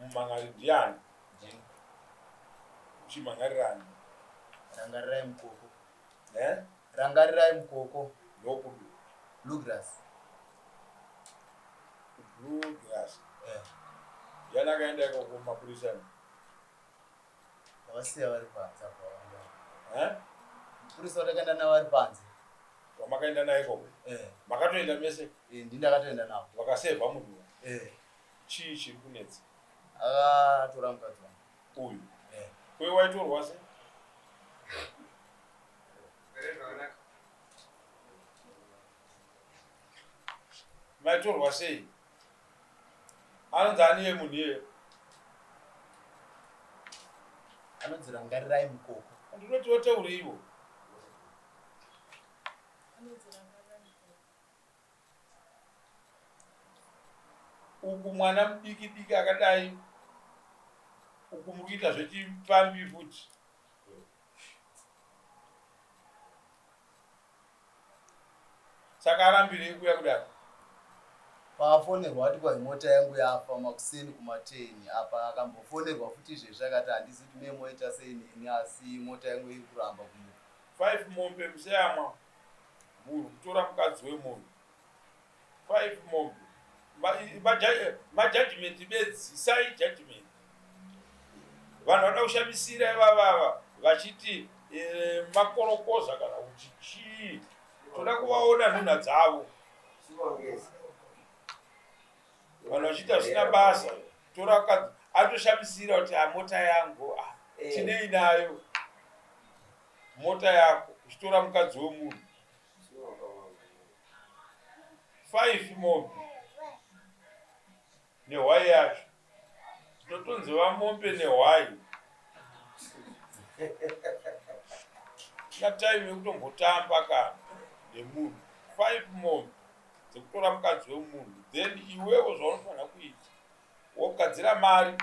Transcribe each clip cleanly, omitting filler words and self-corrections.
Mumangari ndiani? Uchimangarirani? Rangarirai Mukoko. Rangarirai Mukoko. Ndokudu? Bluegrass. Bluegrass. Yana kaenda iko kumapurisa. Wasiya vari panze apa. Purisa rakaenda navari panze. Wamakaenda naye iko? Makatoenda mese? Ndindakatoenda navo. Vakaseva munhu? Chii chiri kunetsa? Akatora mukadzi wangu. Uyu? Uye waitorwa sei? Maitorwa sei? Anonzi aniye munhu iye? Anonzi Rangarirai Mukoko. Ndinoti woteuriwo. Uku mwana mudiki diki akadai uku mukuita zvechipambi futi. Saka arambirei kuuya kudaro? Paafonerwa ati kwa mota yangu yafa makuseni kuma10 apa akambofonerwa futi izvezvi akati handisi kuti memo ita sei neni asi mota yangu iri kuramba kumuka. 5 mombe museyamwa mhuru kutora mukadzi wemunhu. 5 mombe. Majudgment bedzi sai judgment. Vanhu vada kushamisira ivava vachiti makorokoza kana kuti chii. Toda kuvaona nhunha dzavo. Vanhu vachiita zvisina basa. Tora atoshamisira kuti mota yangu tinei nayo. Mota yako uchitora mukadzi wemunhu. 5 mombe nehwai yacho. Totonzi vamombe nehwai. Na time yekutombotamba kana nemunhu. 5 mombe dzekutora mukadzi wemunhu. Then iwewo zvaunofanira kuita wogadzira mari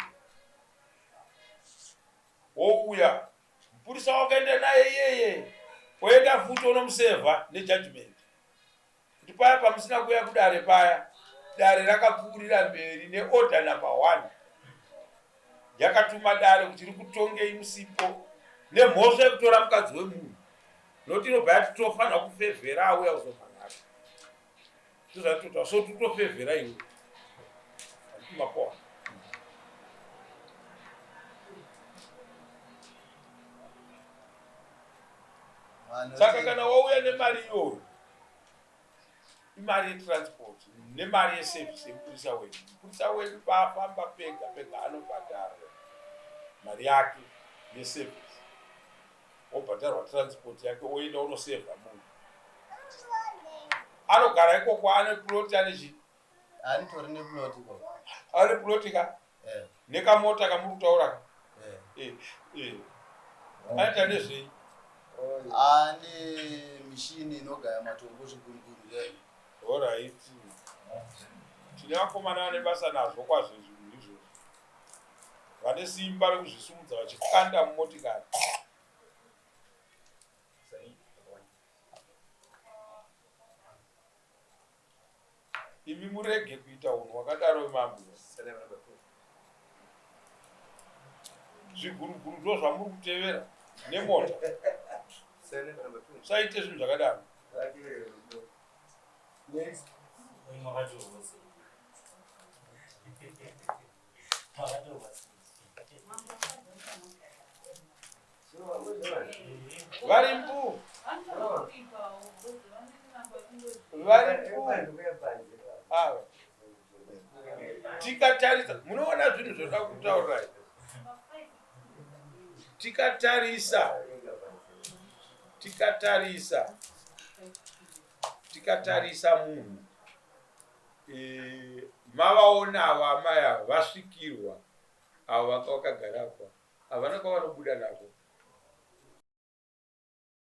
wouya mupurisa wakaenda naye iyeye woenda futi unomusevha nejudgment kuti paya pamusina kuuya kudare paya dare rakapfuurira mberi neorder number 1 yakatuma dare kuti rikutongei musipo nemhosva yekutora mukadzi wemunhu. Nokuti inobva yati tofanira kufevhera auya kuzomanhaka. Tozvatota so tutofevhera iwe. Mapoa. Saka kana wauya nemari iyoyo, imari yetransport nemari yeservice yemupurisa wedu. Mupurisa wedu paafamba pega pega anobhadhara mari yake yeservice. Wobhadharwa transport yake woenda unosevha munhu. Anogara ikoko ane ploti ane chii? Anitori neploti ikoko. Ane ploti ka? Nekamota kamuri kutaura ka? Aita nezvei? Ane mishini inogaya matombo zvikuru. Alright. Tine vakomana vane basa nazvo kwazvo zvinhu izvozvo. Vane simba rekuzvisumudza vachikanda mumotikari. Imi murege kuita unhu wakadaro mambo. Zviguruguru ndo zvamuri kutevera nemota. Saite zvinhu zvakadaro. Varimbu. Tikatarisa, munoona zvinhu zvoda kutaura. Tikatarisa munhu. Mavaona ava amai ava vasvikirwa ava vakagara apa. Havana kwavanobuda nako.